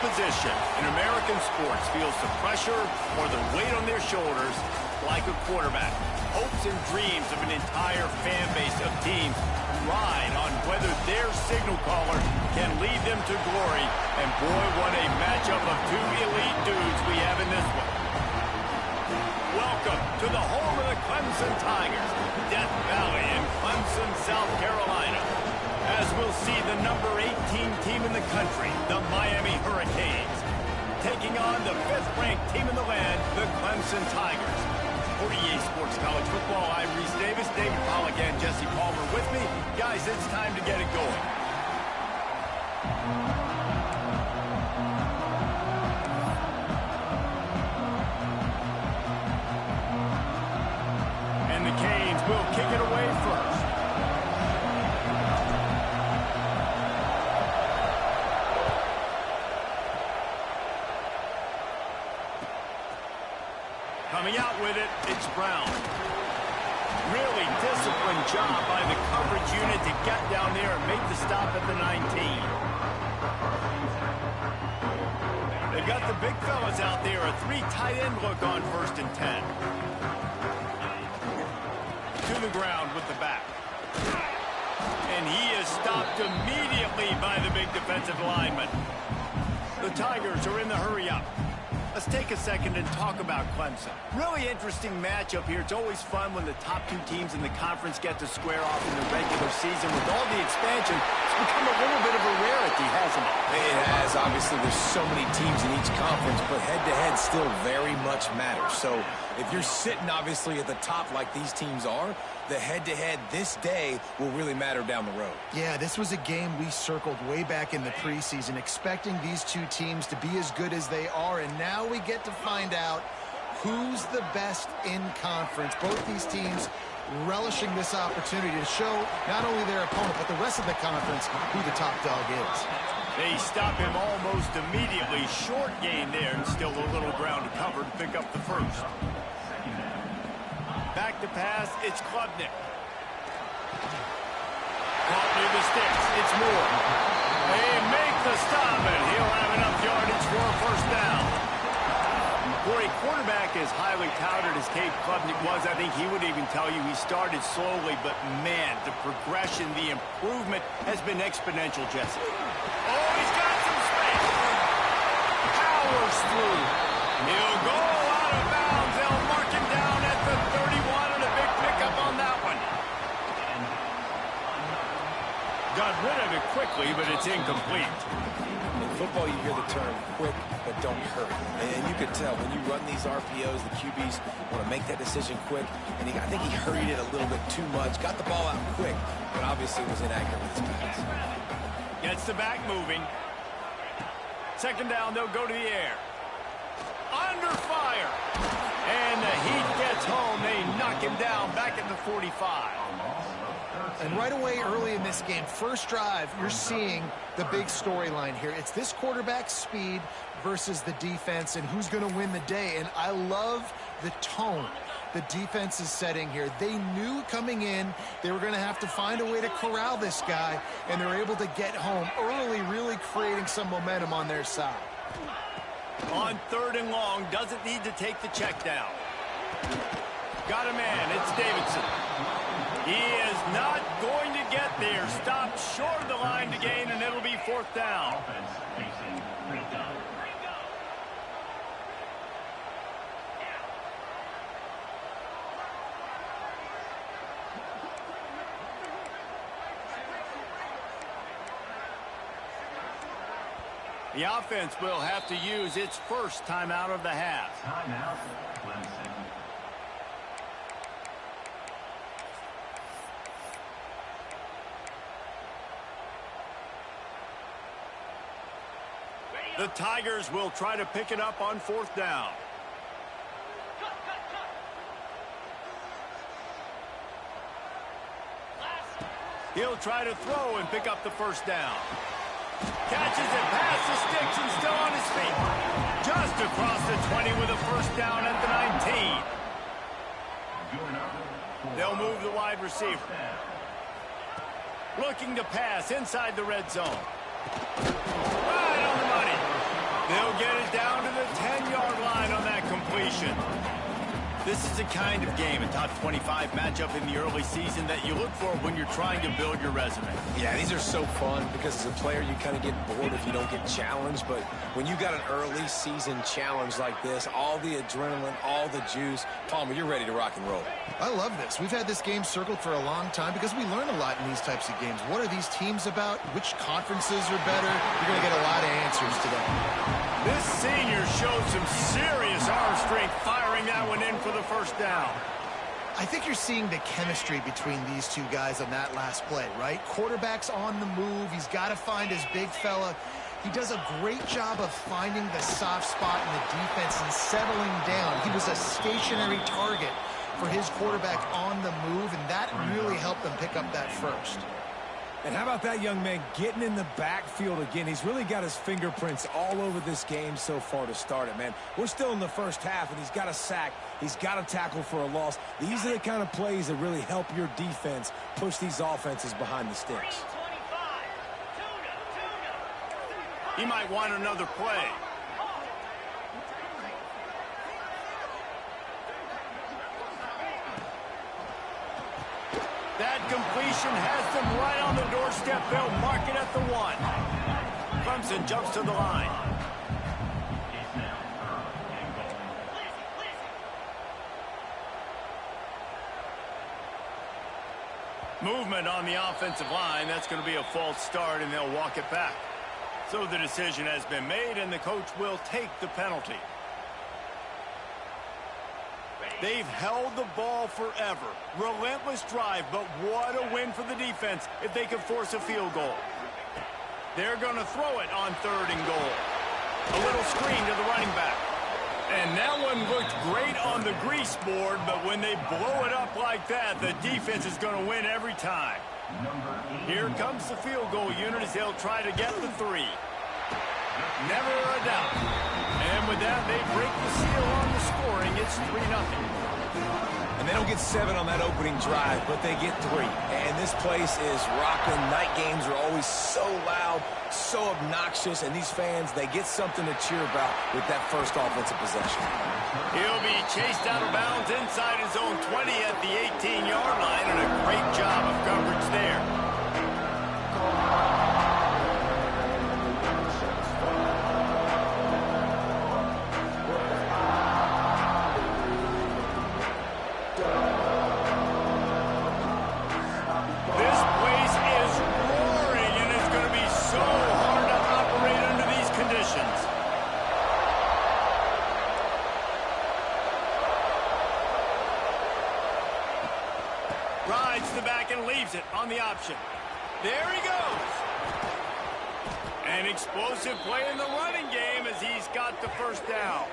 position in American sports feels the pressure or the weight on their shoulders like a quarterback. Hopes and dreams of an entire fan base of teams ride on whether their signal caller can lead them to glory. And boy, what a matchup of two elite dudes we have in this one. Welcome to the home of the Clemson Tigers, Death Valley in Clemson, South Carolina. As we'll see the number 18 team in the country, the Miami Hurricanes, taking on the 5th-ranked team in the land, the Clemson Tigers. For EA Sports College Football, I'm Reese Davis, David Pollack, and Jesse Palmer with me. Guys, it's time to get it going. And the Canes will kick it away first. Coming out with it, it's Brown. Really disciplined job by the coverage unit to get down there and make the stop at the 19. They've got the big fellas out there, a 3 tight end look on 1st and 10. To the ground with the back. And he is stopped immediately by the big defensive lineman. The Tigers are in the hurry-up. Let's take a second and talk about Clemson. Really interesting matchup here. It's always fun when the top 2 teams in the conference get to square off in the regular season. With all the expansion, it's become a little bit of a rarity, hasn't it? It has. Obviously, there's so many teams in each conference, but head-to-head still very much matters. So if you're sitting, obviously, at the top like these teams are, the head-to-head this day will really matter down the road. Yeah, this was a game we circled way back in the preseason, expecting these 2 teams to be as good as they are, and now we get to find out who's the best in conference. Both these teams relishing this opportunity to show not only their opponent, but the rest of the conference who the top dog is. They stop him almost immediately. Short gain there, and still a little ground to cover to pick up the first. Back to pass, it's Klubnik. Caught near the sticks, it's Moore. They make the stop, and he'll have enough yardage for a first down. For a quarterback as highly touted as Cade Klubnik was, I think he would even tell you he started slowly, but man, the progression, the improvement has been exponential, Jesse. Oh, he's got some space. Powers through. He'll go out of bounds. They'll mark him down at the 31, and a big pickup on that one. Got rid of it quickly, but it's incomplete. In football, you hear the term quick, but don't hurry. And you can tell when you run these RPOs, the QBs want to make that decision quick. And I think he hurried it a little bit too much. Got the ball out quick, but obviously was inaccurate with his pass. Gets the back moving. 2nd down, they'll go to the air. Under fire. And the heat gets home. They knock him down back at the 45. And right away early in this game, first drive, you're seeing the big storyline here. It's this quarterback's speed versus the defense and who's going to win the day. And I love the tone the defense is setting here. They knew coming in they were going to have to find a way to corral this guy, and they're able to get home early, really creating some momentum on their side. On 3rd and long, doesn't need to take the check down. Got a man, it's Davidson. He is not going to get there. Stopped short of the line to gain, and it'll be 4th down. The offense will have to use its first timeout of the half. Timeout, Clemson. The Tigers will try to pick it up on 4th down. He'll try to throw and pick up the first down. Catches it past the sticks and still on his feet. Just across the 20 with a first down at the 19. They'll move the wide receiver. Looking to pass inside the red zone. Right on the money. They'll get it down to the 10-yard line on that completion. This is the kind of game, a top 25 matchup in the early season, that you look for when you're trying to build your resume. Yeah, these are so fun because as a player, you kind of get bored if you don't get challenged. But when you got an early season challenge like this, all the adrenaline, all the juice, Palmer, you're ready to rock and roll. I love this. We've had this game circled for a long time because we learn a lot in these types of games. What are these teams about? Which conferences are better? You're going to get a lot of answers today. This senior showed some serious arm strength firing that one in for the first down. I think you're seeing the chemistry between these two guys on that last play, right? Quarterback's on the move. He's got to find his big fella. He does a great job of finding the soft spot in the defense and settling down. He was a stationary target for his quarterback on the move, and that really helped them pick up that first. And how about that young man getting in the backfield again? He's really got his fingerprints all over this game so far to start it, man. We're still in the first half, and he's got a sack. He's got a tackle for a loss. These are the kind of plays that really help your defense push these offenses behind the sticks. He might want another play. That completion has them right on the doorstep. They'll mark it at the 1. Clemson jumps to the line. Movement on the offensive line. That's going to be a false start, and they'll walk it back. So the decision has been made, and the coach will take the penalty. They've held the ball forever. Relentless drive, but what a win for the defense if they can force a field goal. They're going to throw it on 3rd and goal. A little screen to the running back. And that one looked great on the grease board, but when they blow it up like that, the defense is going to win every time. Here comes the field goal unit as they'll try to get the 3. Never a doubt. And with that, they break the seal on the scoring. It's 3-0. And they don't get 7 on that opening drive, but they get 3. And this place is rocking. Night games are always so loud, so obnoxious, and these fans, they get something to cheer about with that first offensive possession. He'll be chased out of bounds inside his own 20 at the 18-yard line, and a great job of coverage there. Rides the back and leaves it on the option. There he goes. An explosive play in the running game as he's got the first down.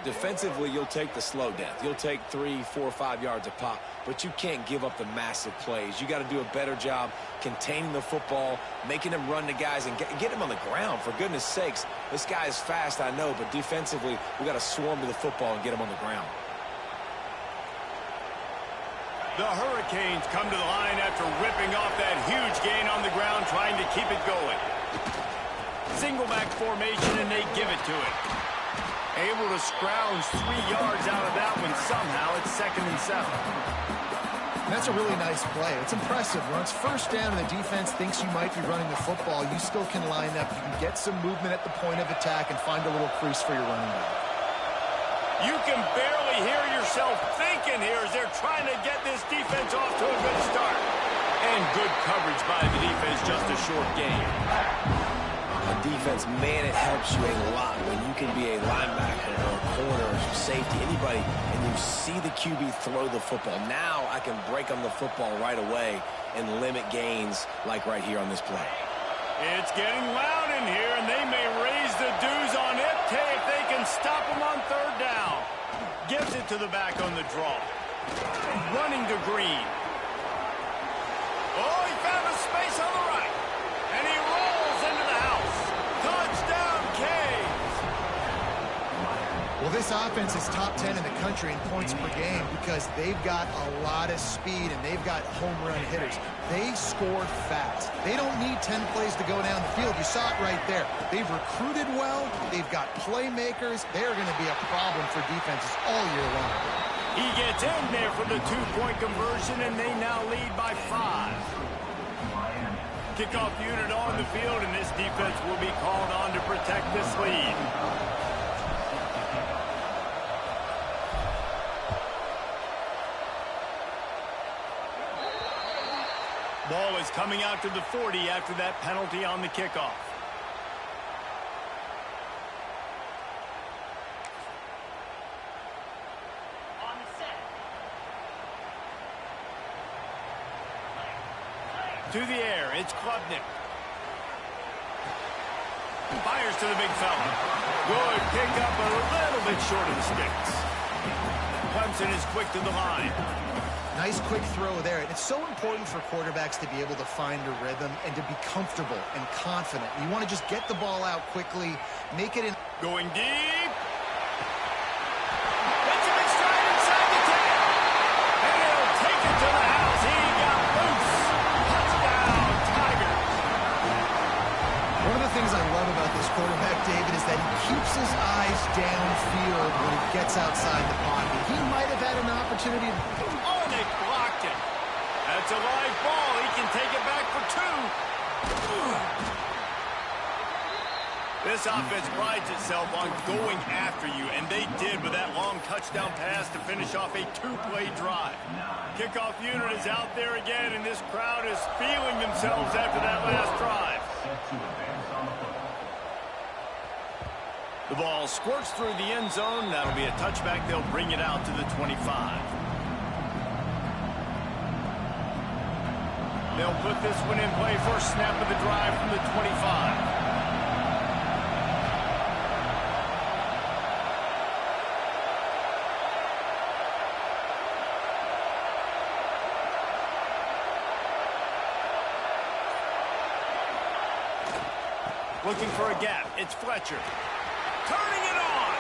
Defensively, you'll take the slow downs. You'll take 3, 4, 5 yards a pop, but you can't give up the massive plays. You got to do a better job containing the football, making them run the guys, and get them on the ground. For goodness sakes, this guy is fast, I know, but defensively, we got to swarm to the football and get him on the ground. The Hurricanes come to the line after ripping off that huge gain on the ground, trying to keep it going. Single back formation, and they give it to it. Able to scrounge 3 yards out of that one somehow. It's 2nd and 7. That's a really nice play. It's impressive. When it's first down and the defense thinks you might be running the football, you still can line up. You can get some movement at the point of attack and find a little crease for your running back. You can barely hear yourself thinking here as they're trying to get this defense off to a good start. And good coverage by the defense, just a short gain. On defense, man, it helps you a lot when you can be a linebacker or a corner or safety, anybody, and you see the QB throw the football. Now I can break on the football right away and limit gains like right here on this play. It's getting loud in here, and they may raise the dues on Ipte if they can stop him on 3rd down. Gives it to the back on the draw. Running to Green. Oh, he found a space on the right. And he rolls into the house. Touchdown, Canes. Well, this offense is top 10 in the country in points per game because they've got a lot of speed and they've got home run hitters. They score fast. They don't need 10 plays to go down the field. You saw it right there. They've recruited well. They've got playmakers. They're going to be a problem for defenses all year long. He gets in there for the two-point conversion, and they now lead by 5. Kickoff unit on the field, and this defense will be called on to protect this lead. Ball is coming out to the 40 after that penalty on the kickoff. To the air, it's Klubnik. Fires to the big fella. Good pick up, a little bit short of the sticks. Clemson is quick to the line. Nice quick throw there. And it's so important for quarterbacks to be able to find a rhythm and to be comfortable and confident. You want to just get the ball out quickly, make it in. Going deep. That's a big stride inside the 10. And he'll take it to the house. He got loose. Touchdown, Tigers. One of the things I love about this quarterback, David, is that he keeps his eyes downfield when he gets outside the pocket. He might have had an opportunity to... Oh, and they blocked it. That's a live ball. He can take it back for 2. This offense prides itself on going after you, and they did with that long touchdown pass to finish off a 2-play drive. Kickoff unit is out there again, and this crowd is feeling themselves after that last drive. The ball squirts through the end zone. That'll be a touchback. They'll bring it out to the 25. They'll put this one in play. First snap of the drive from the 25. Looking for a gap. It's Fletcher. Turning it on.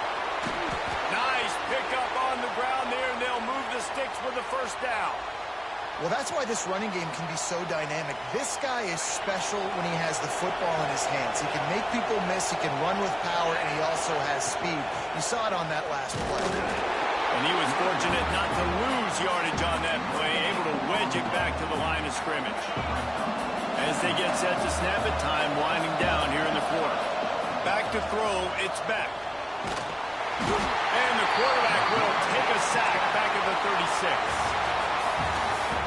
Nice pickup on the ground there, and they'll move the sticks with the first down. Well, that's why this running game can be so dynamic. This guy is special when he has the football in his hands. He can make people miss, he can run with power, and he also has speed. You saw it on that last play. And he was fortunate not to lose yardage on that play, able to wedge it back to the line of scrimmage. As they get set to snap it, time winding down here in the quarter. Back to throw, it's Beck. And the quarterback will take a sack back at the 36.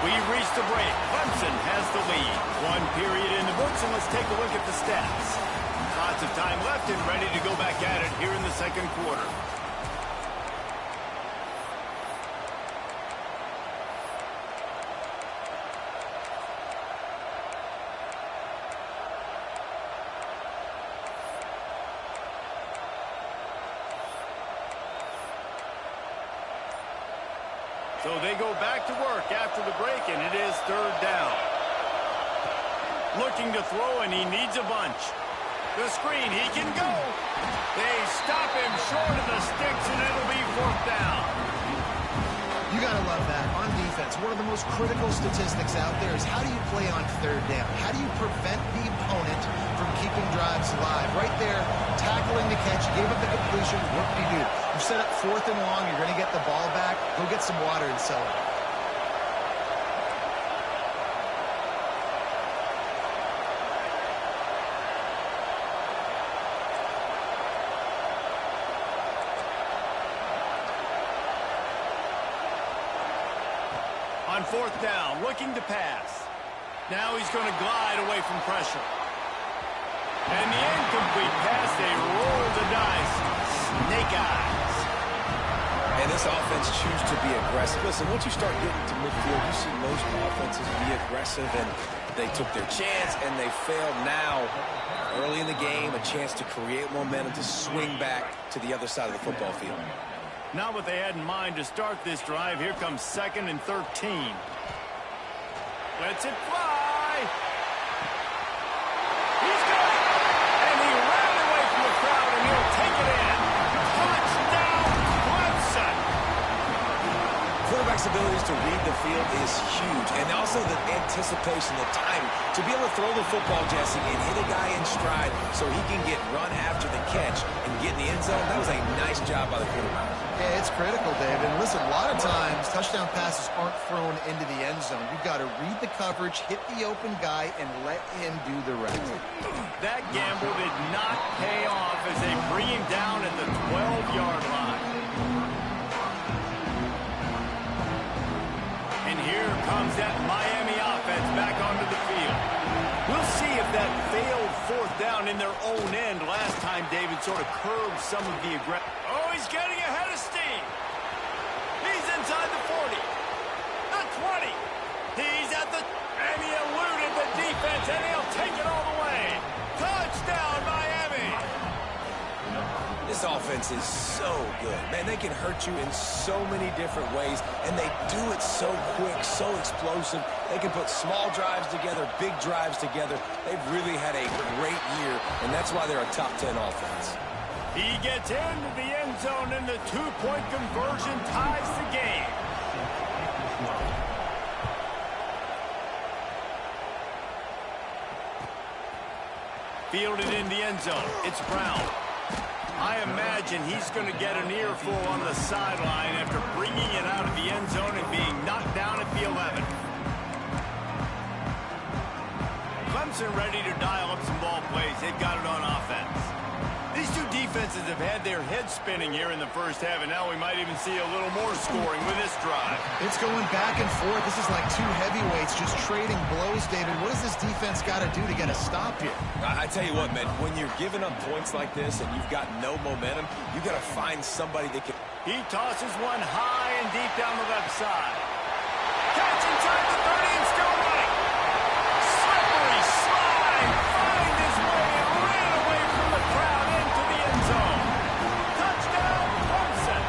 We reach the break. Clemson has the lead. 1 period in the books, and let's take a look at the stats. Lots of time left and ready to go back at it here in the second quarter. So they go back to work after the break, and it is third down. Looking to throw, and he needs a bunch. The screen, he can go. They stop him short of the sticks, and it'll be fourth down. You got to love that. On defense, one of the most critical statistics out there is how do you play on third down? How do you prevent the opponent from keeping drives alive? Right there, tackling the catch, gave up the completion. What do you do? You set up fourth and long, you're going to get the ball back. Go get some water and celebrate. On fourth down, looking to pass. Now he's going to glide away from pressure. And the incomplete pass, they roll the dice. Snake eyes. And this offense chooses to be aggressive. Listen, once you start getting to midfield, you see most offenses be aggressive, and they took their chance, and they failed. Now, early in the game, a chance to create momentum to swing back to the other side of the football field. Not what they had in mind to start this drive. Here comes 2nd and 13. Lets it fly. He's got it. And he ran away from the crowd, and he'll take it in. Touchdown, flexibility to read the field is huge. And also the anticipation, the timing. To be able to throw the football, Jesse, and hit a guy in stride so he can get run after the catch and get in the end zone, that was a nice job by the quarterback. Yeah, it's critical, David. And listen, a lot of times touchdown passes aren't thrown into the end zone. You've got to read the coverage, hit the open guy, and let him do the rest. That gamble did not pay off as they bring him down at the 12-yard line. And here comes that Miami offense back onto the field. We'll see if that failed fourth down in their own end last time David sort of curbed some of the aggression. Oh, he's getting ahead of steam. He's inside the 40. The 20. He's at the... And he eluded the defense, and he'll take it all the way. Touchdown, Miami. This offense is so good. Man, they can hurt you in so many different ways, and they do it so quick, so explosive. They can put small drives together, big drives together. They've really had a great year, and that's why they're a top 10 offense. He gets into the end zone, and the two-point conversion ties the game. Fielded in the end zone. It's Brown. I imagine he's going to get an earful on the sideline after bringing it out of the end zone and being knocked down at the 11. Clemson ready to dial up some ball plays. They've got it on offense. These two defenses have had their heads spinning here in the first half, and now we might even see a little more scoring with this drive. It's going back and forth. This is like two heavyweights just trading blows, David. What does this defense got to do to get a stop here? I tell you what, man, when you're giving up points like this and you've got no momentum, you got to find somebody that can... He tosses one high and deep down the left side. Catch inside the 30 and still running. Slippery slide. Find his way and ran away from the crowd into the end zone. Touchdown, Clemson.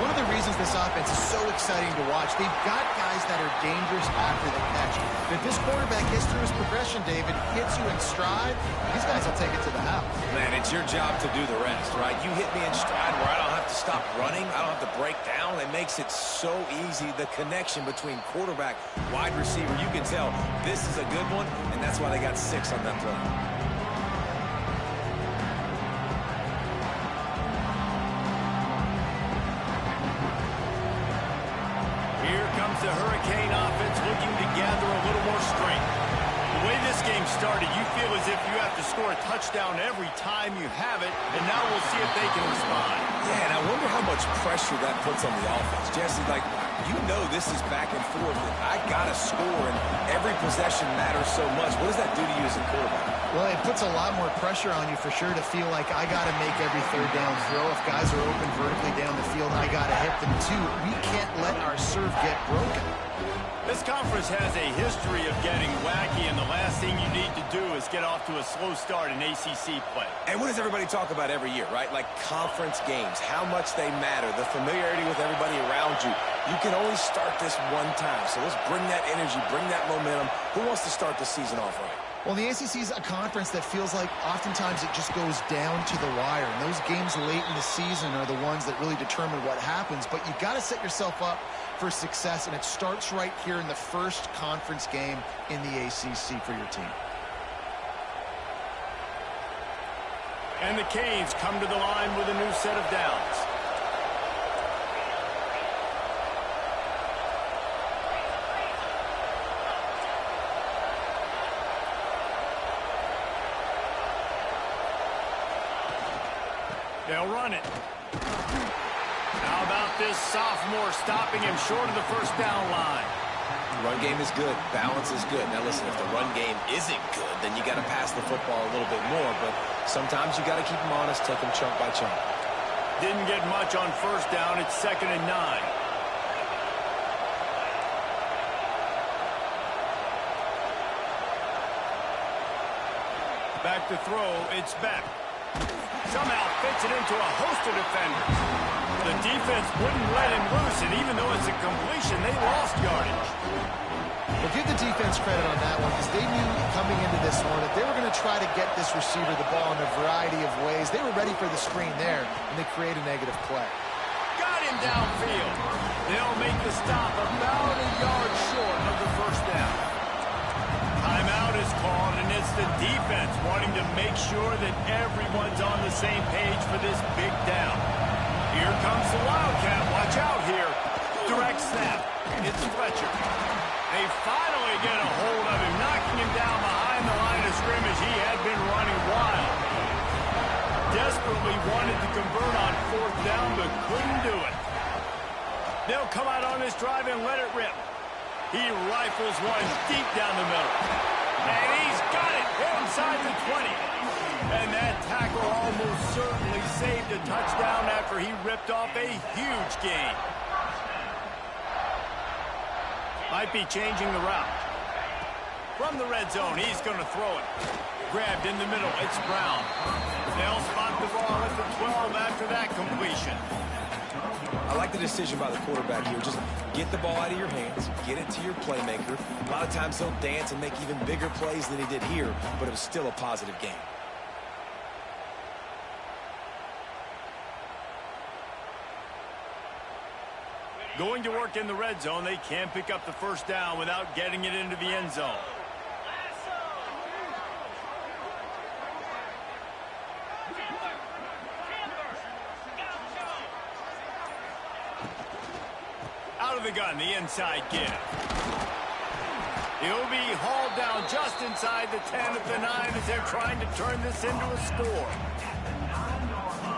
One of the reasons this offense is so exciting to watch, they've got guys that are dangerous after the catch. If this quarterback gets through his progression, David, hits you in stride, these guys will take it to the house. Man, it's your job to do the rest, right? You hit me in stride where I don't have to stop running. I don't have to break down. It makes it so easy, the connection between quarterback, wide receiver. You can tell this is a good one, and that's why they got 6 on that play. The Hurricane offense looking to gather a little more strength. The way this game started, you feel as if you have to score a touchdown every time you have it, and now we'll see if they can respond. Yeah, and I wonder how much pressure that puts on the offense. Jesse, like, you know this is back and forth. I got to score, and every possession matters so much. What does that do to you as a quarterback? Well, it puts a lot more pressure on you for sure to feel like I got to make every third down throw. If guys are open vertically down the field, I got to hit them too. We can't let our serve get broken. This conference has a history of getting wacky, and the last thing you need to do is get off to a slow start in ACC play. And what does everybody talk about every year, right? Like conference games, how much they matter, the familiarity with everybody around you. You can only start this one time, so let's bring that energy, bring that momentum. Who wants to start the season off right? Well, the ACC is a conference that feels like oftentimes it just goes down to the wire. And those games late in the season are the ones that really determine what happens. But you've got to set yourself up for success, and it starts right here in the first conference game in the ACC for your team. And the Canes come to the line with a new set of downs. They'll run it. How about this sophomore stopping him short of the first down line? The run game is good. Balance is good. Now, listen, if the run game isn't good, then you got to pass the football a little bit more. But sometimes you got to keep them honest, take them chunk by chunk. Didn't get much on first down. It's 2nd and 9. Back to throw. It's Beck. Somehow fits it into a host of defenders. The defense wouldn't let him loose, and even though it's a completion, they lost yardage. Well, give the defense credit on that one, because they knew coming into this one that they were going to try to get this receiver the ball in a variety of ways. They were ready for the screen there, and they create a negative play. Got him downfield. They'll make the stop about a yard short of the first down. Timeout is called, and it's the defense wanting to make sure that everyone's on the same page for this big down. Here comes the Wildcat. Watch out here. Direct snap. It's Fletcher. They finally get a hold of him, knocking him down behind the line of scrimmage. He had been running wild. Desperately wanted to convert on fourth down, but couldn't do it. They'll come out on this drive and let it rip. He rifles one deep down the middle. And he's got it inside the 20. And that tackle almost certainly saved a touchdown after he ripped off a huge gain. Might be changing the route. From the red zone, he's going to throw it. Grabbed in the middle, it's Brown. They'll spot the ball at the 12 after that completion. I like the decision by the quarterback here. Just get the ball out of your hands, get it to your playmaker. A lot of times he'll dance and make even bigger plays than he did here, but it was still a positive game. Going to work in the red zone, they can't pick up the first down without getting it into the end zone. Out of the gun, the inside give. He'll be hauled down just inside the 10 of the 9 as they're trying to turn this into a score.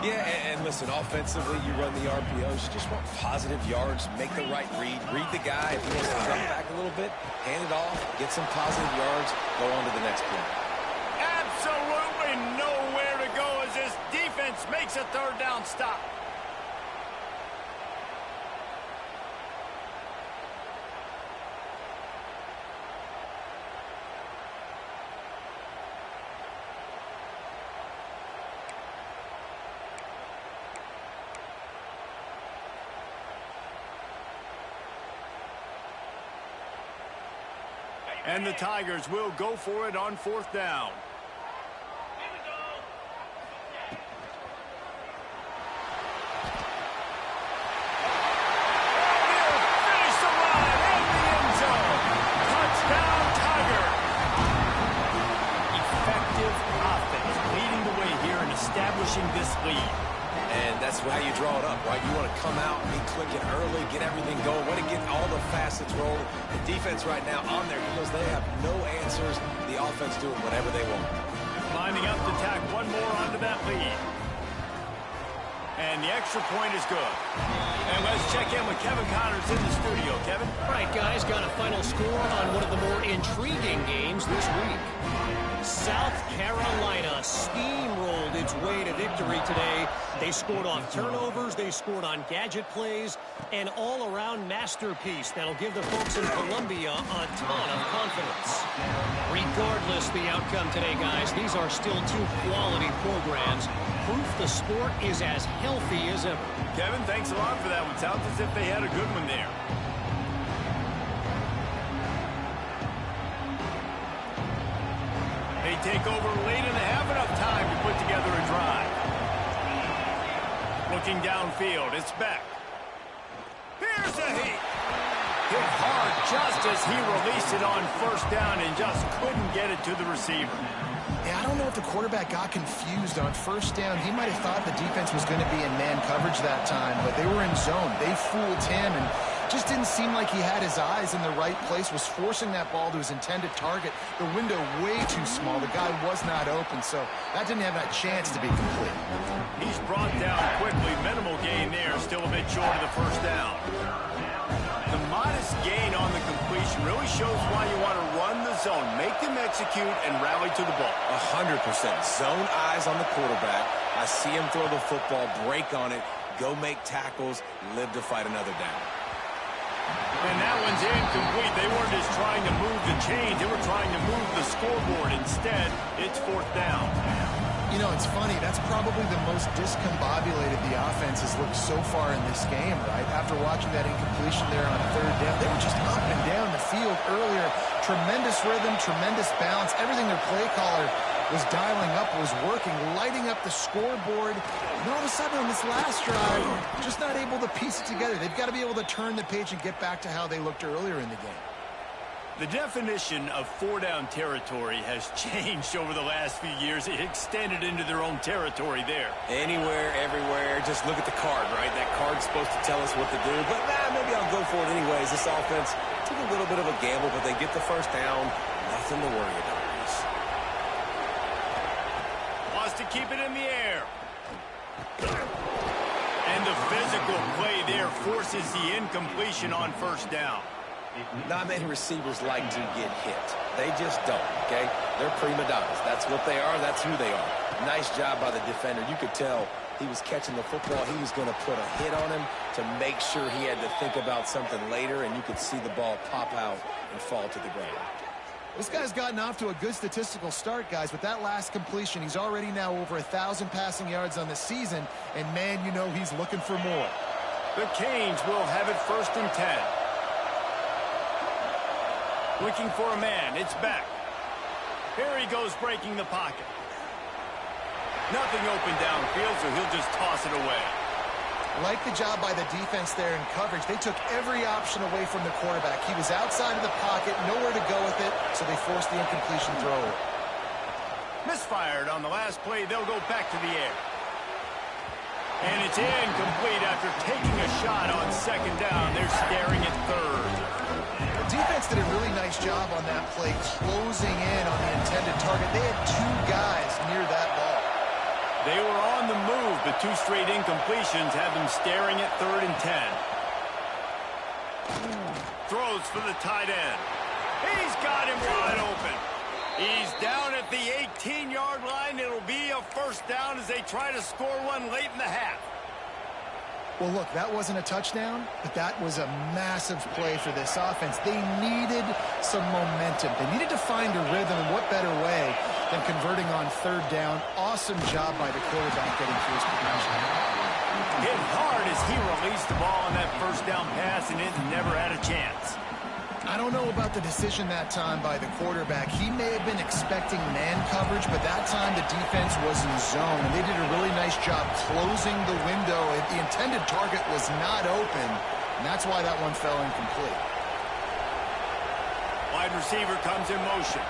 Yeah, and listen, offensively, you run the RPOs. You just want positive yards, make the right read the guy. If he wants to drop back a little bit, hand it off, get some positive yards, go on to the next play. Absolutely nowhere to go as this defense makes a third down stop. And the Tigers will go for it on fourth down. Finish the run in the end zone. Touchdown, Tiger. Effective offense leading the way here and establishing this lead. And that's how you draw it up, right? You want to come out, be clicking early, get everything going, want to get all the facets rolling. The defense right now on their heels, they have no answers. The offense doing whatever they want. Lining up to tack one more onto that lead. And the extra point is good. And let's check in with Kevin Connors in the studio. Kevin? All right, guys, got a final score on one of the more intriguing games this week. South Carolina steamrolled its way to victory today. They scored off turnovers, they scored on gadget plays, an all-around masterpiece that'll give the folks in Columbia a ton of confidence. Regardless the outcome today, guys, these are still two quality programs. Proof the sport is as healthy as ever. Kevin, thanks a lot for that one. Sounds as if they had a good one there. They take over late and they have enough time to put together a drive. Looking downfield, it's Beck. Here's a hit. Hit hard just as he released it on first down and just couldn't get it to the receiver. Yeah, I don't know if the quarterback got confused on first down. He might have thought the defense was going to be in man coverage that time, but they were in zone. They fooled him and just didn't seem like he had his eyes in the right place, was forcing that ball to his intended target. The window way too small. The guy was not open, so that didn't have that chance to be complete. He's brought down quickly. Minimal gain there, still a bit short of the first down. The modest gain on the completion really shows why you want to run the zone, make them execute, and rally to the ball. 100%. Zone eyes on the quarterback. I see him throw the football, break on it, go make tackles, live to fight another down. And that one's incomplete. They weren't just trying to move the chains. They were trying to move the scoreboard. Instead, it's fourth down. You know, it's funny. That's probably the most discombobulated the offense has looked so far in this game, right? After watching that incompletion there on third down, they were just up and down the field earlier. Tremendous rhythm, tremendous balance. Everything their play caller was dialing up, was working, lighting up the scoreboard. And all of a sudden on this last drive, just not able to piece it together. They've got to be able to turn the page and get back to how they looked earlier in the game. The definition of four-down territory has changed over the last few years. It extended into their own territory there. Anywhere, everywhere. Just look at the card, right? That card's supposed to tell us what to do. But, maybe I'll go for it anyways. This offense took a little bit of a gamble, but they get the first down. Nothing to worry about, Reese. Wants to keep it in the air. And the physical play there forces the incompletion on first down. Not many receivers like to get hit. They just don't, okay? They're prima donnas. That's what they are. That's who they are. Nice job by the defender. You could tell he was catching the football. He was going to put a hit on him to make sure he had to think about something later, and you could see the ball pop out and fall to the ground. This guy's gotten off to a good statistical start, guys. With that last completion, he's already now over 1,000 passing yards on the season, and, man, you know he's looking for more. The Canes will have it 1st and 10. Looking for a man. It's back. Here he goes breaking the pocket. Nothing open downfield, so he'll just toss it away. Like the job by the defense there in coverage. They took every option away from the quarterback. He was outside of the pocket, nowhere to go with it, so they forced the incompletion throw. Misfired on the last play. They'll go back to the air. And it's incomplete after taking a shot on 2nd down. They're staring at 3rd. The defense did a really nice job on that play, closing in on the intended target. They had 2 guys near that ball. They were on the move, but 2 straight incompletions have them staring at 3rd and 10. Throws for the tight end. He's got him wide open. He's down at the 18-yard line. It'll be a 1st down as they try to score one late in the half. Well, look, that wasn't a touchdown, but that was a massive play for this offense. They needed some momentum. They needed to find a rhythm, and what better way than converting on 3rd down. Awesome job by the quarterback getting through his progression. Hit hard as he released the ball on that 1st down pass, and it never had a chance. I don't know about the decision that time by the quarterback. He may have been expecting man coverage, but that time the defense was in zone, and they did a really nice job closing the window. The intended target was not open, and that's why that one fell incomplete. Wide receiver comes in motion.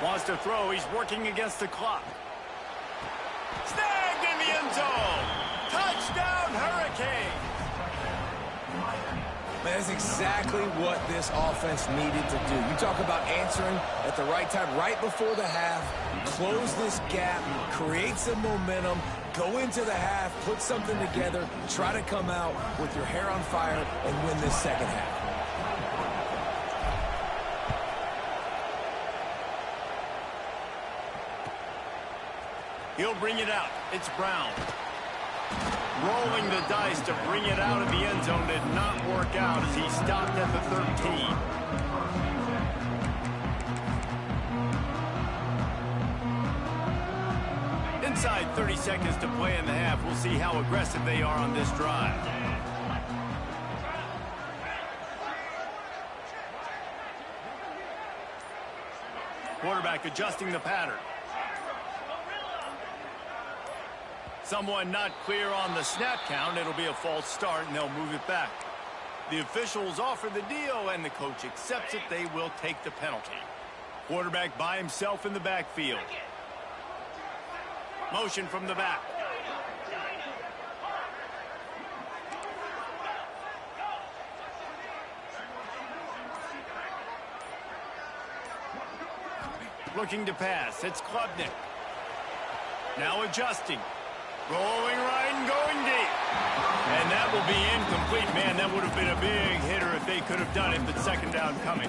Wants to throw. He's working against the clock. Snagged in the end zone. Touchdown, Hurricane. That's exactly what this offense needed to do. You talk about answering at the right time, right before the half, close this gap, create some momentum, go into the half, put something together, try to come out with your hair on fire and win this 2nd half. He'll bring it out. It's Brown. Rolling the dice to bring it out of the end zone did not work out as he stopped at the 13. Inside 30 seconds to play in the half. We'll see how aggressive they are on this drive. Quarterback adjusting the pattern. Someone not clear on the snap count. It'll be a false start, and they'll move it back. The officials offer the deal, and the coach accepts it. They will take the penalty. Quarterback by himself in the backfield. Motion from the back. Looking to pass. It's Klubnik. Now adjusting. Rolling right and going deep. And that will be incomplete. Man, that would have been a big hitter if they could have done it, but 2nd down coming.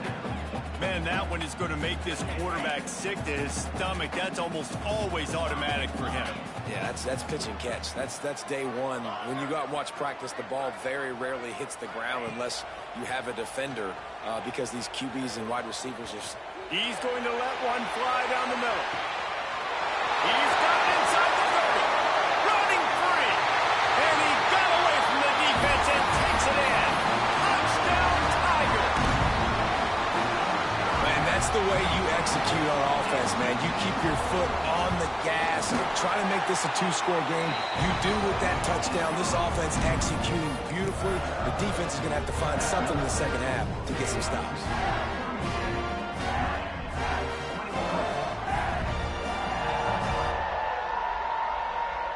Man, that one is going to make this quarterback sick to his stomach. That's almost always automatic for him. Yeah, that's pitch and catch. That's day one. When you go out and watch practice, the ball very rarely hits the ground unless you have a defender because these QBs and wide receivers are... He's going to let one fly down the middle. He's got it inside the 30. Running free. And he got away from the defense and takes it in. Touchdown, Tiger. Man, that's the way you execute on offense, man. You keep your foot on the gas. Try to make this a two-score game. You do with that touchdown. This offense executing beautifully. The defense is going to have to find something in the second half to get some stops.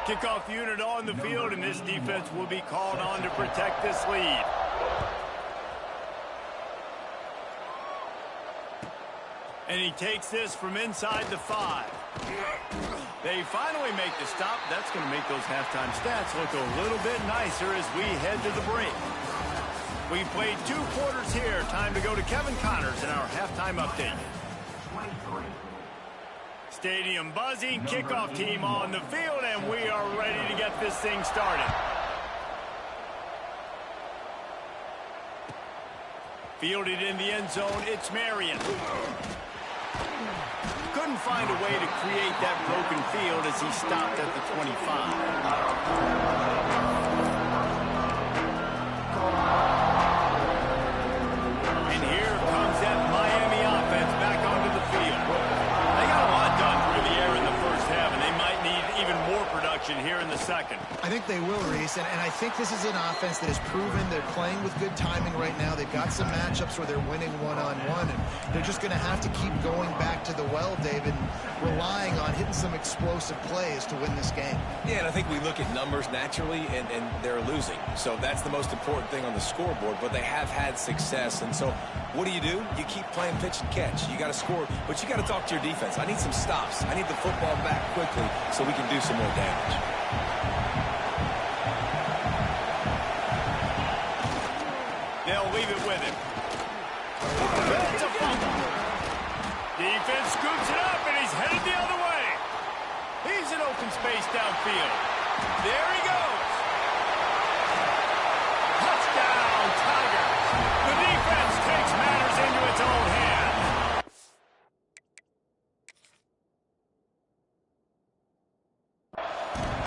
Kickoff unit on the field, and this defense will be called on to protect this lead. And he takes this from inside the 5. They finally make the stop. That's going to make those halftime stats look a little bit nicer as we head to the break. We played 2 quarters here. Time to go to Kevin Connors in our halftime update. Stadium buzzing, kickoff team on the field, and we are ready to get this thing started. Fielded in the end zone, it's Marion. Couldn't find a way to create that broken field as he stopped at the 25. And here comes that Miami offense back onto the field. They got a lot done through the air in the first half, and they might need even more production here in the second. I think they will, Reese, and I think this is an offense that has proven they're playing with good timing right now. They've got some matchups where they're winning one-on-one, and they're just going to have to keep going back to the well, David, and relying on hitting some explosive plays to win this game. Yeah, and I think we look at numbers naturally, and they're losing. So that's the most important thing on the scoreboard, but they have had success. And so what do? You keep playing pitch and catch. You got to score, but you got to talk to your defense. I need some stops. I need the football back quickly so we can do some more damage. They'll leave it with him. It's a fumble. Defense scoops it up, and he's headed the other way. He's in open space downfield. There he goes. Touchdown, Tigers. The defense takes matters into its own hands.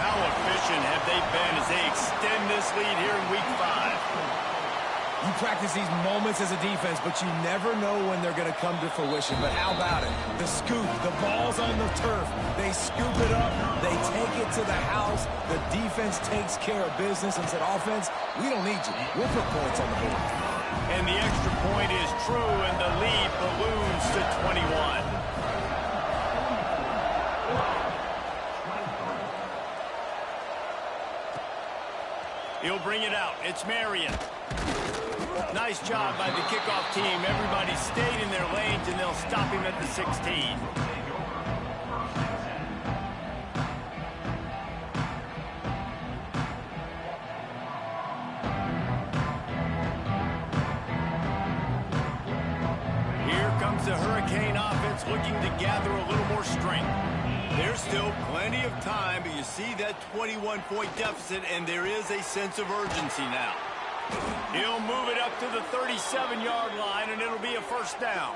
How efficient have they been as they extend this lead here in Week 5? You practice these moments as a defense, but you never know when they're going to come to fruition. But how about it? The scoop, the ball's on the turf. They scoop it up. They take it to the house. The defense takes care of business and said, offense, we don't need you. We'll put points on the board. And the extra point is true, and the lead balloons to 21. He'll bring it out. It's Marion. Nice job by the kickoff team. Everybody stayed in their lanes, and they'll stop him at the 16. Here comes the Hurricane offense looking to gather a little more strength. There's still plenty of time, but you see that 21-point deficit, and there is a sense of urgency now. He'll move it up to the 37-yard line, and it'll be a first down.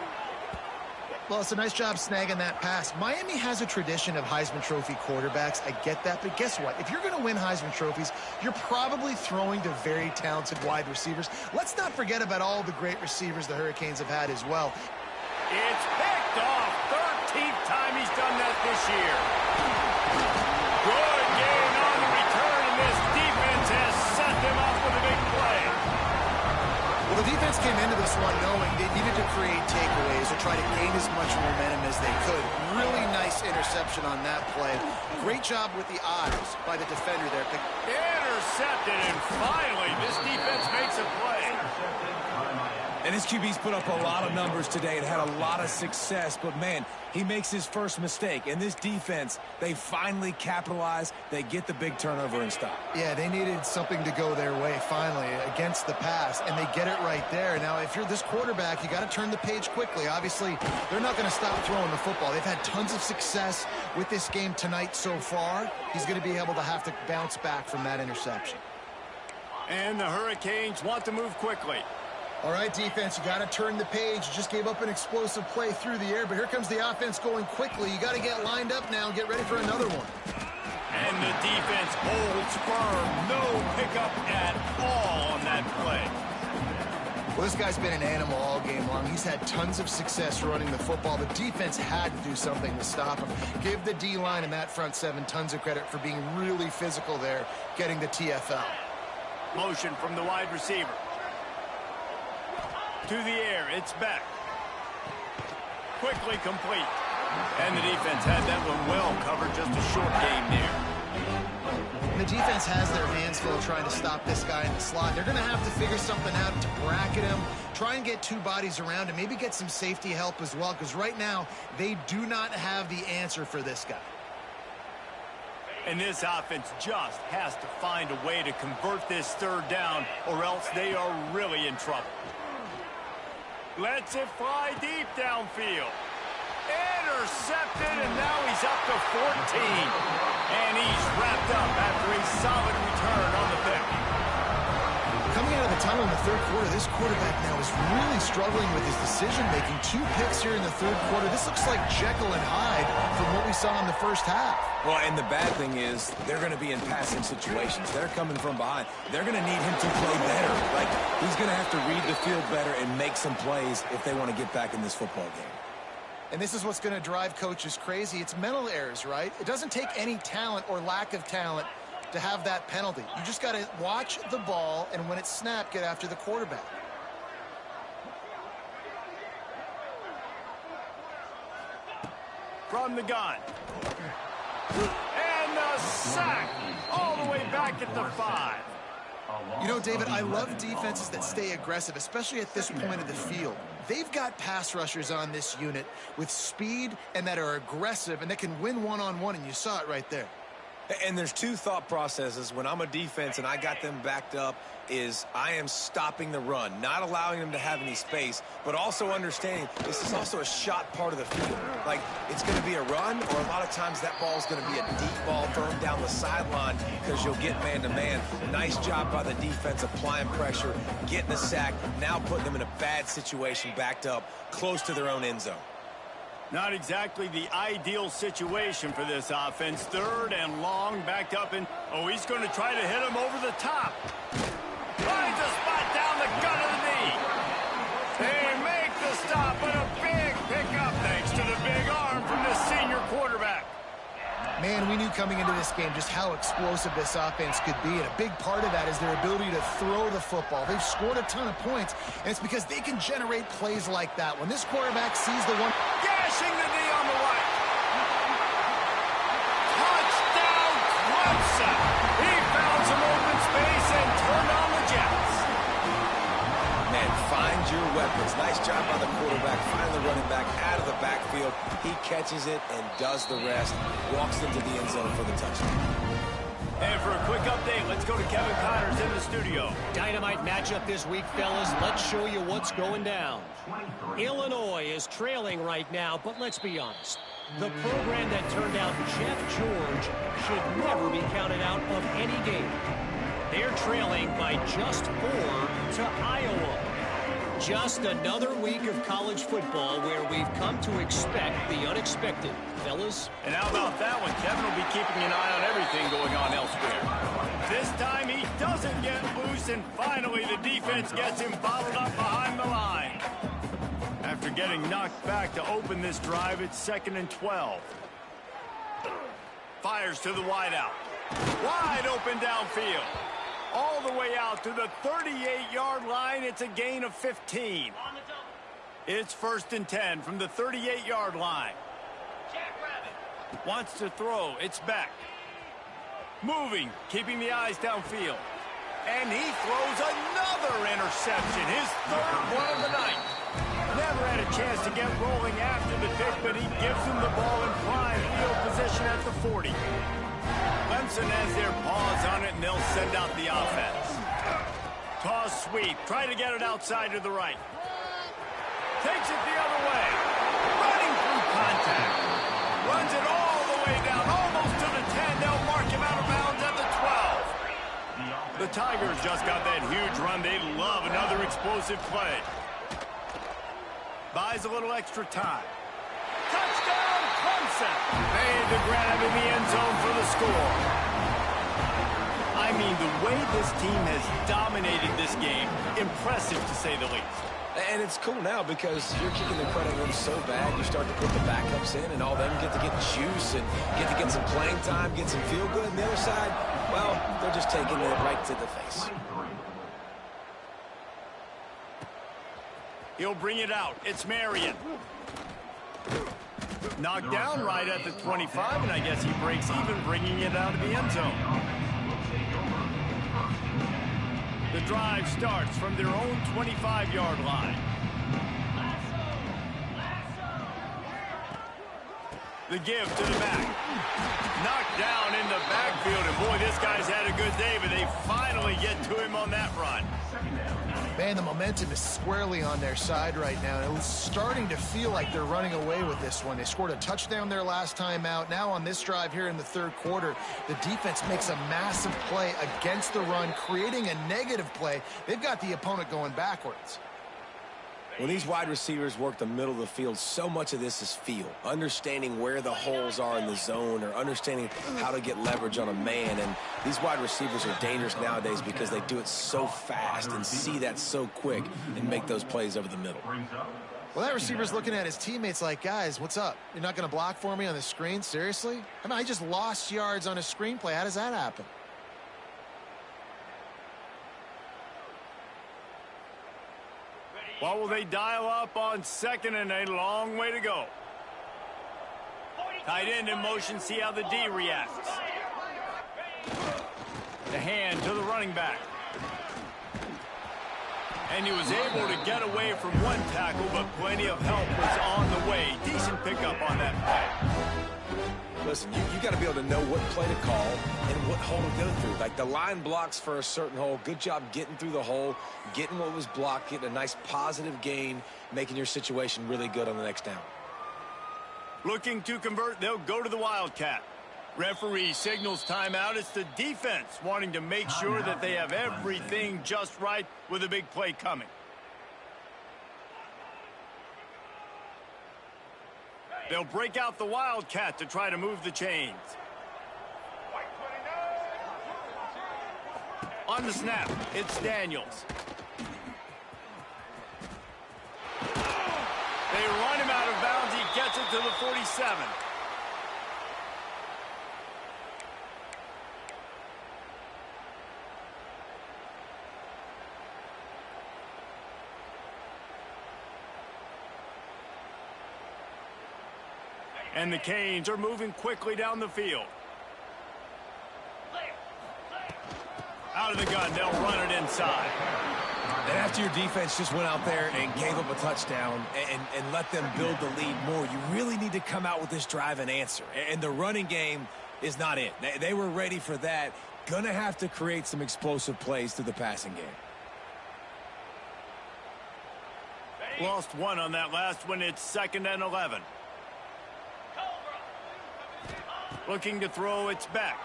Well, it's a nice job snagging that pass. Miami has a tradition of Heisman Trophy quarterbacks. I get that, but guess what? If you're going to win Heisman Trophies, you're probably throwing to very talented wide receivers. Let's not forget about all the great receivers the Hurricanes have had as well. It's picked off. 13th time he's done that this year. Good gain on the return, and this defense has set them up with a big play. Well, the defense came into this one knowing they needed to create takeaways to try to gain as much momentum as they could. Really nice interception on that play. Great job with the eyes by the defender there. Intercepted, and finally, this defense makes a play. And his QB's put up a lot of numbers today and had a lot of success. But, man, he makes his first mistake. And this defense, they finally capitalize. They get the big turnover and stop. Yeah, they needed something to go their way finally against the pass, and they get it right there. Now, if you're this quarterback, you got to turn the page quickly. Obviously, they're not going to stop throwing the football. They've had tons of success with this game tonight so far. He's going to be able to have to bounce back from that interception. And the Hurricanes want to move quickly. All right, defense, you got to turn the page. You just gave up an explosive play through the air, but here comes the offense going quickly. You got to get lined up now and get ready for another one. And the defense holds firm. No pickup at all on that play. Well, this guy's been an animal all game long. He's had tons of success running the football. The defense had to do something to stop him. Give the D-line and that front seven tons of credit for being really physical there, getting the TFL. Motion from the wide receiver. To the air, it's back. Quickly complete. And the defense had that one well covered, just a short game there. The defense has their hands full trying to stop this guy in the slot. They're going to have to figure something out to bracket him, try and get two bodies around him, maybe get some safety help as well, because right now they do not have the answer for this guy. And this offense just has to find a way to convert this third down, or else they are really in trouble. Lets it fly deep downfield. Intercepted, and now he's up to 14. And he's wrapped up after a solid return on the pick. Coming out of the tunnel in the third quarter, this quarterback now is really struggling with his decision-making. 2 picks here in the third quarter. This looks like Jekyll and Hyde from what we saw in the first half. Well, and the bad thing is they're going to be in passing situations. They're coming from behind. They're going to need him to play better. Like, he's going to have to read the field better and make some plays if they want to get back in this football game. And this is what's going to drive coaches crazy. It's mental errors, right? It doesn't take any talent or lack of talent to have that penalty. You just got to watch the ball, and when it's snapped, get after the quarterback. From the gun. And the sack all the way back at the 5. You know, David, I love defenses that stay aggressive, especially at this point of the field. They've got pass rushers on this unit with speed and that are aggressive and that can win one-on-one, and you saw it right there. And there's 2 thought processes when I'm a defense and I got them backed up is I am stopping the run, not allowing them to have any space, but also understanding this is also a shot part of the field. Like, it's going to be a run, or a lot of times that ball is going to be a deep ball thrown down the sideline because you'll get man-to-man. Nice job by the defense applying pressure, getting a sack, now putting them in a bad situation backed up close to their own end zone. Not exactly the ideal situation for this offense. Third and long, backed up, and he's going to try to hit him over the top. Finds a spot down the gut of the knee. They make the stop, but a big pickup thanks to the big arm from the senior quarterback. Man, we knew coming into this game just how explosive this offense could be, and a big part of that is their ability to throw the football. They've scored a ton of points, and it's because they can generate plays like that. When this quarterback sees the one... Gashing the knee on the right. Touchdown, Clemson. He found some open space and turned on the Jets. Man, find your weapons. Nice job by the quarterback. Find the running back out of the backfield. He catches it and does the rest. Walks into the end zone for the touchdown. And for a quick update, let's go to Kevin Connors in the studio. Dynamite matchup this week, fellas. Let's show you what's going down. Illinois is trailing right now, but let's be honest. The program that turned out Jeff George should never be counted out of any game. They're trailing by just 4 to Iowa. Just another week of college football where we've come to expect the unexpected. Fellas? And how about that one? Kevin will be keeping an eye on everything going on elsewhere. This time he doesn't get loose, and finally the defense gets him bottled up behind the line. After getting knocked back to open this drive, it's 2nd and 12. Fires to the wideout. Wide open downfield. All the way out to the 38-yard line. It's a gain of 15. It's 1st and 10 from the 38-yard line. Wants to throw. It's back. Moving, keeping the eyes downfield. And he throws another interception, his 3rd one of the night. Never had a chance to get rolling after the pick, but he gives him the ball in prime field position at the 40. Clemson has their paws on it, and they'll send out the offense. Toss sweep. Try to get it outside to the right. Takes it the other way. Running through contact. Runs it all the way down, almost to the 10. They'll mark him out of bounds at the 12. The Tigers just got that huge run. They love another explosive play. Buys a little extra time. Touchdown, Clemson. Made the grab in the end zone for the score. I mean, the way this team has dominated this game, impressive to say the least. And it's cool now because you're kicking the credit them so bad, you start to put the backups in, and all them get to get juice and get to get some playing time, get some feel good. And the other side, well, they're just taking it right to the face. He'll bring it out. It's Marion. Knocked down right at the 25, and I guess he breaks even, bringing it out of the end zone. The drive starts from their own 25-yard line. The give to the back. Knocked down in the backfield, and boy, this guy's had a good day, but they finally get to him on that run. Man, the momentum is squarely on their side right now. It was starting to feel like they're running away with this one. They scored a touchdown their last time out. Now on this drive here in the third quarter, the defense makes a massive play against the run, creating a negative play. They've got the opponent going backwards. When these wide receivers work the middle of the field, so much of this is feel. Understanding where the holes are in the zone or understanding how to get leverage on a man. And these wide receivers are dangerous nowadays because they do it so fast and see that so quick and make those plays over the middle. Well, that receiver's looking at his teammates like, guys, what's up? You're not going to block for me on the screen? Seriously? I mean, I just lost yards on a screenplay. How does that happen? What will they dial up on second and a long way to go? Tight end in motion, see how the D reacts. The hand to the running back. And he was able to get away from one tackle, but plenty of help was on the way. Decent pickup on that play. Listen, you got to be able to know what play to call and what hole to go through. Like the line blocks for a certain hole. Good job getting through the hole, getting what was blocked, getting a nice positive gain, making your situation really good on the next down. Looking to convert, they'll go to the Wildcat. Referee signals timeout. It's the defense wanting to make sure that they have everything just right with a big play coming. They'll break out the Wildcat to try to move the chains. On the snap, it's Daniels. They run him out of bounds. He gets it to the 47. And the Canes are moving quickly down the field. Out of the gun, they'll run it inside. And after your defense just went out there and gave up a touchdown and let them build the lead more, you really need to come out with this drive and answer. And the running game is not it. They were ready for that. Gonna have to create some explosive plays through the passing game. Lost one on that last one. It's 2nd and 11. Looking to throw, it's back.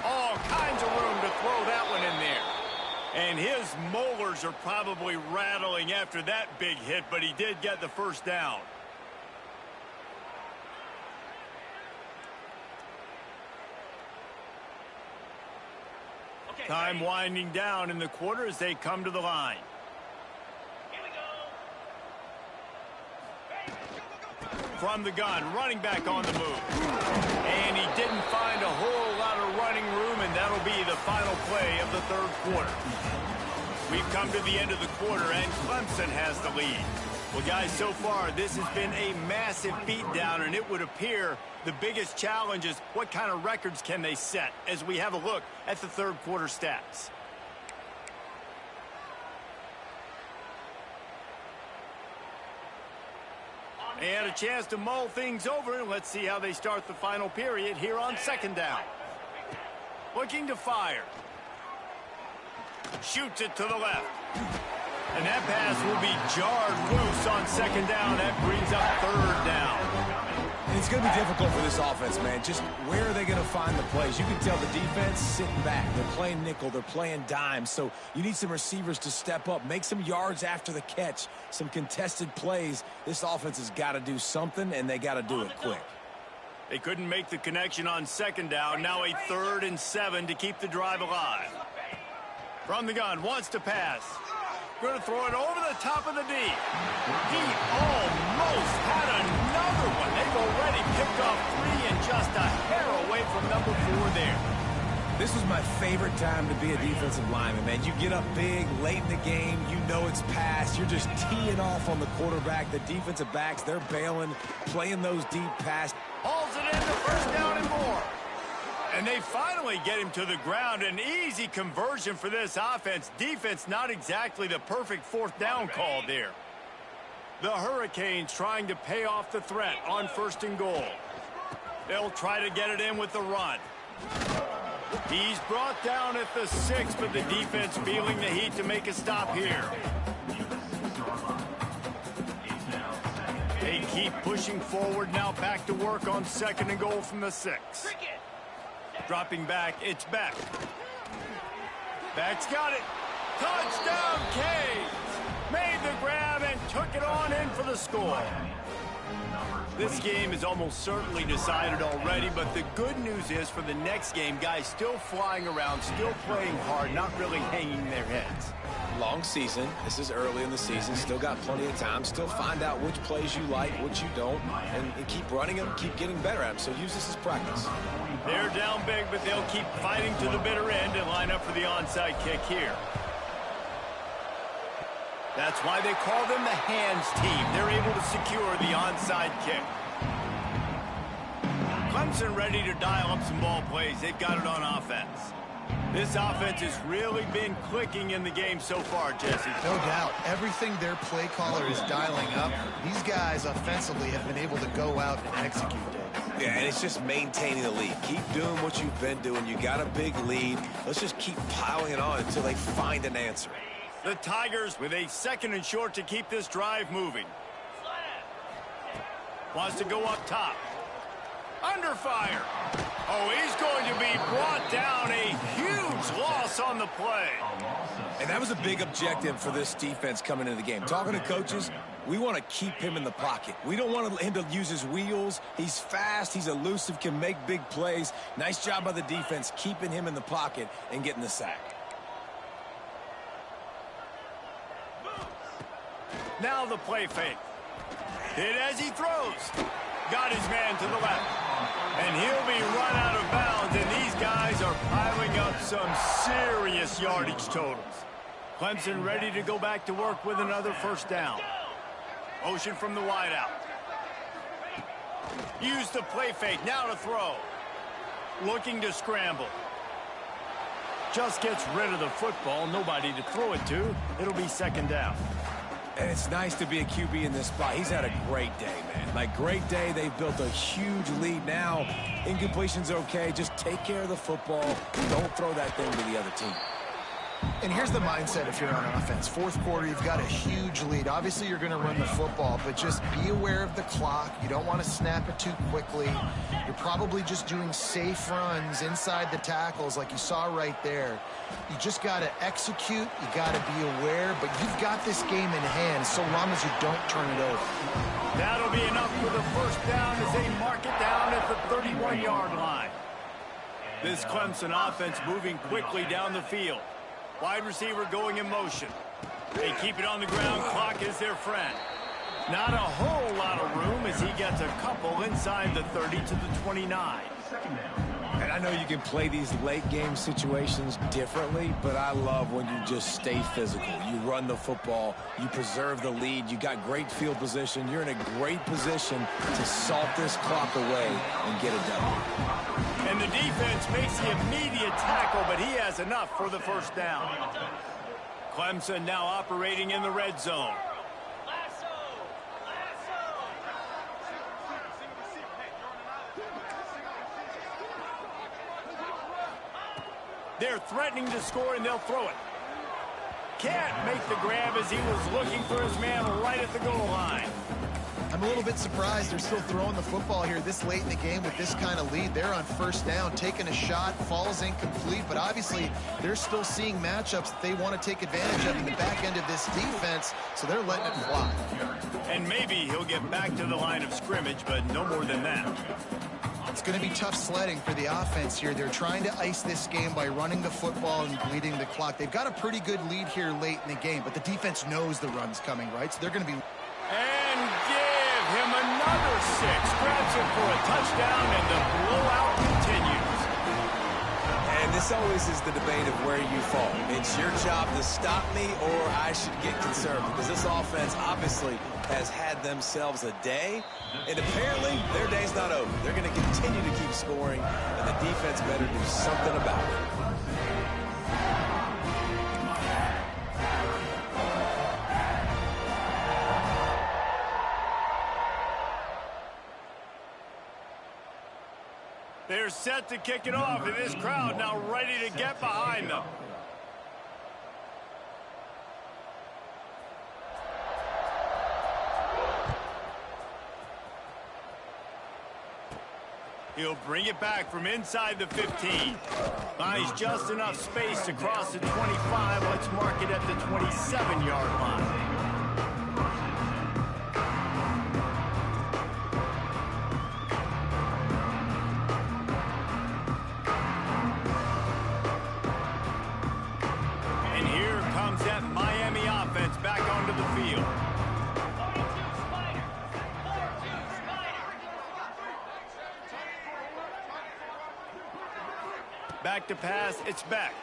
All kinds of room to throw that one in there. And his molars are probably rattling after that big hit, but he did get the first down. Time winding down in the quarter as they come to the line. From the gun, running back on the move. And he didn't find a whole lot of running room, and that'll be the final play of the third quarter. We've come to the end of the quarter, and Clemson has the lead. Well, guys, so far, this has been a massive beatdown, and it would appear the biggest challenge is what kind of records can they set as we have a look at the third quarter stats. And a chance to mull things over. Let's see how they start the final period here on 2nd down. Looking to fire. Shoots it to the left. And that pass will be jarred loose on 2nd down. That brings up 3rd down. And it's going to be difficult for this offense, man. Just where are they going to find the plays? You can tell the defense sitting back. They're playing nickel. They're playing dime. So you need some receivers to step up, make some yards after the catch, some contested plays. This offense has got to do something, and they got to do it quick. They couldn't make the connection on second down. Now a 3rd and 7 to keep the drive alive. From the gun, wants to pass. Going to throw it over the top of the D. He almost had another one. They've already picked off 3 and just a hair away from number 4 there. This was my favorite time to be a defensive lineman, man. You get up big, late in the game, you know it's past. You're just teeing off on the quarterback. The defensive backs, they're bailing, playing those deep passes. Hauls it in the 1st down and more. And they finally get him to the ground. An easy conversion for this offense. Defense, not exactly the perfect 4th down call there. The Hurricanes trying to pay off the threat on 1st and goal. They'll try to get it in with the run. He's brought down at the 6, but the defense feeling the heat to make a stop here. They keep pushing forward, now back to work on 2nd and goal from the 6. Dropping back, it's Beck. Beck's got it. Touchdown, Canes! Made the grab and took it on in for the score. This game is almost certainly decided already, but the good news is for the next game, guys still flying around, still playing hard, not really hanging their heads. Long season. This is early in the season. Still got plenty of time. Still find out which plays you like, which you don't, and keep running them, keep getting better at them. So use this as practice. They're down big, but they'll keep fighting to the bitter end and line up for the onside kick here. That's why they call them the hands team. They're able to secure the onside kick. Clemson ready to dial up some ball plays. They've got it on offense. This offense has really been clicking in the game so far, Jesse. No doubt. Everything their play caller is dialing up, these guys offensively have been able to go out and execute it. Yeah, and it's just maintaining the lead. Keep doing what you've been doing. You got a big lead. Let's just keep piling it on until they find an answer. The Tigers with a 2nd and short to keep this drive moving. Wants to go up top. Under fire. Oh, he's going to be brought down. A huge loss on the play. And that was a big objective for this defense coming into the game. Talking to coaches, we want to keep him in the pocket. We don't want him to use his wheels. He's fast. He's elusive, can make big plays. Nice job by the defense keeping him in the pocket and getting the sack. Now the play fake. Hit as he throws. Got his man to the left. And he'll be run out of bounds, and these guys are piling up some serious yardage totals. Clemson ready to go back to work with another 1st down. Motion from the wideout. Use the play fake, now to throw. Looking to scramble. Just gets rid of the football, nobody to throw it to. It'll be 2nd down. And it's nice to be a QB in this spot. He's had a great day, man. Like, great day. They've built a huge lead now. Incompletion's okay. Just take care of the football. Don't throw that thing to the other team. And here's the mindset if you're on offense. 4th quarter, you've got a huge lead. Obviously, you're going to run the football, but just be aware of the clock. You don't want to snap it too quickly. You're probably just doing safe runs inside the tackles like you saw right there. You just got to execute. You got to be aware, but you've got this game in hand so long as you don't turn it over. That'll be enough for the 1st down as they mark it down at the 31-yard line. This Clemson offense moving quickly down the field. Wide receiver going in motion. They keep it on the ground. Clock is their friend. Not a whole lot of room as he gets a couple inside the 30 to the 29. And I know you can play these late game situations differently, but I love when you just stay physical. You run the football, you preserve the lead, you got great field position. You're in a great position to salt this clock away and get it done. And the defense makes the immediate tackle, but he has enough for the 1st down. Clemson now operating in the red zone. They're threatening to score, and they'll throw it. Can't make the grab as he was looking for his man right at the goal line. I'm a little bit surprised they're still throwing the football here this late in the game with this kind of lead. They're on 1st down, taking a shot, falls incomplete, but obviously they're still seeing matchups that they want to take advantage of in the back end of this defense, so they're letting it fly. And maybe he'll get back to the line of scrimmage, but no more than that. It's going to be tough sledding for the offense here. They're trying to ice this game by running the football and bleeding the clock. They've got a pretty good lead here late in the game, but the defense knows the run's coming, right? So they're going to be... And give him another 6. Grabs it for a touchdown, and the blowout continues. And this always is the debate of where you fall. It's your job to stop me, or I should get concerned, because this offense obviously has had themselves a day, and apparently their day's not over. They're going to continue to keep scoring, and the defense better do something about it. They're set to kick it off, and this crowd now ready to get behind them. He'll bring it back from inside the 15. Finds just enough space to cross the 25. Let's mark it at the 27-yard line. That Miami offense back onto the field. Back to pass, it's back.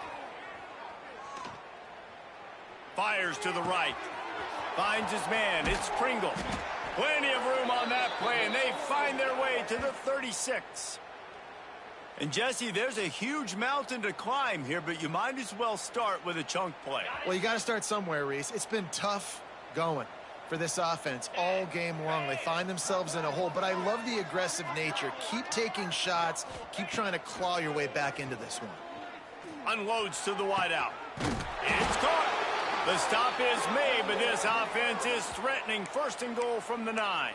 Fires to the right. Finds his man, it's Pringle. Plenty of room on that play, and they find their way to the 36. And, Jesse, there's a huge mountain to climb here, but you might as well start with a chunk play. Well, you got to start somewhere, Reese. It's been tough going for this offense all game long. They find themselves in a hole, but I love the aggressive nature. Keep taking shots. Keep trying to claw your way back into this one. Unloads to the wideout. It's caught. The stop is made, but this offense is threatening. First and goal from the 9.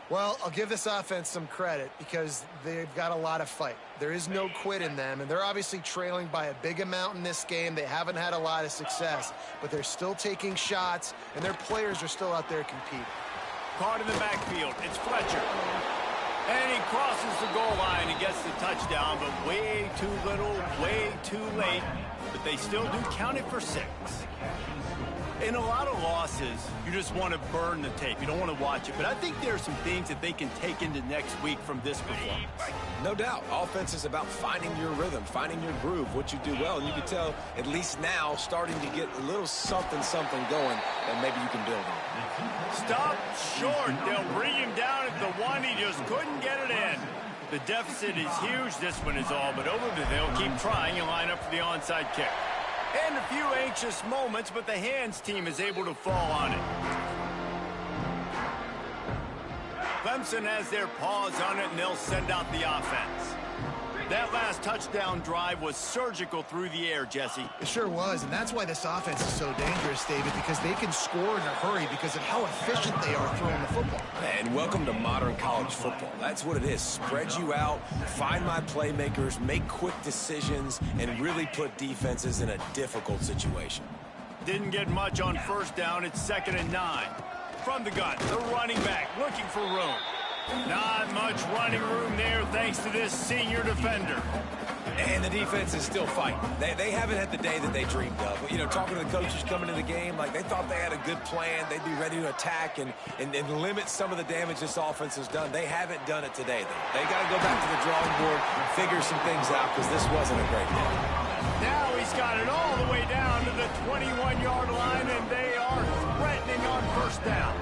Well, I'll give this offense some credit because they've got a lot of fight. There is no quit in them, and they're obviously trailing by a big amount in this game. They haven't had a lot of success, but they're still taking shots, and their players are still out there competing. Caught in the backfield. It's Fletcher. And he crosses the goal line and gets the touchdown, but way too little, way too late. But they still do count it for 6. In a lot of losses, you just want to burn the tape. You don't want to watch it. But I think there are some things that they can take into next week from this performance. No doubt. Offense is about finding your rhythm, finding your groove, what you do well. And you can tell, at least now, starting to get a little something going that maybe you can build on. Stop short. They'll bring him down at the 1. He just couldn't get it in. The deficit is huge. This one is all but over. But they'll keep trying and line up for the onside kick. And a few anxious moments, but the hands team is able to fall on it. Clemson has their paws on it, and they'll send out the offense. That last touchdown drive was surgical through the air, Jesse. It sure was, and that's why this offense is so dangerous, David, because they can score in a hurry because of how efficient they are throwing the football. And welcome to modern college football. That's what it is. Spread you out, find my playmakers, make quick decisions, and really put defenses in a difficult situation. Didn't get much on first down. It's 2nd and 9. From the gun, the running back looking for room. Not much running room there thanks to this senior defender. And the defense is still fighting. They haven't had the day that they dreamed of. You know, talking to the coaches coming into the game, like they thought they had a good plan. They'd be ready to attack and limit some of the damage this offense has done. They haven't done it today, though. They got to go back to the drawing board, figure some things out, because this wasn't a great day. Now he's got it all the way down to the 21-yard line, and they are threatening on first down.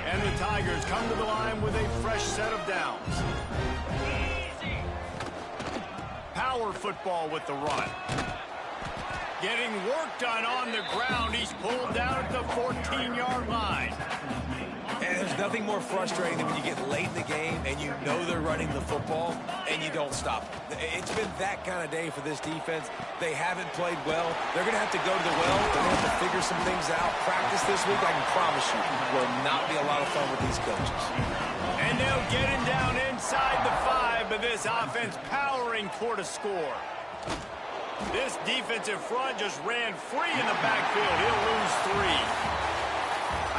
And the Tigers come to the line with a fresh set of downs. Power football with the run. Getting work done on the ground. He's pulled down at the 14-yard line. And there's nothing more frustrating than when you get late in the game and you know they're running the football and you don't stop them. It's been that kind of day for this defense. They haven't played well. They're going to have to go to the well. They're going to have to figure some things out. Practice this week, I can promise you, will not be a lot of fun with these coaches. And they'll get him down inside the 5, but this offense powering toward a score. This defensive front just ran free in the backfield. He'll lose 3.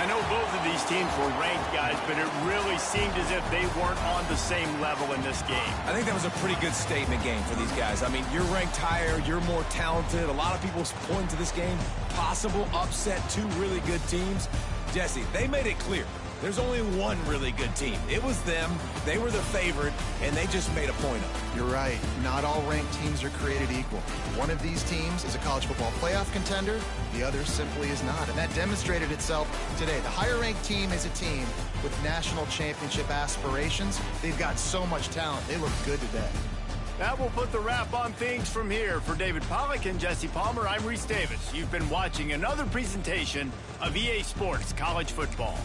I know both of these teams were ranked, guys, but it really seemed as if they weren't on the same level in this game. I think that was a pretty good statement game for these guys. I mean, you're ranked higher, you're more talented. A lot of people point to this game, possible upset, two really good teams. Jesse, they made it clear. There's only one really good team. It was them. They were the favorite, and they just made a point of it. You're right. Not all ranked teams are created equal. One of these teams is a college football playoff contender. The other simply is not, and that demonstrated itself today. The higher-ranked team is a team with national championship aspirations. They've got so much talent. They look good today. That will put the wrap on things from here. For David Pollack and Jesse Palmer, I'm Reese Davis. You've been watching another presentation of EA Sports College Football.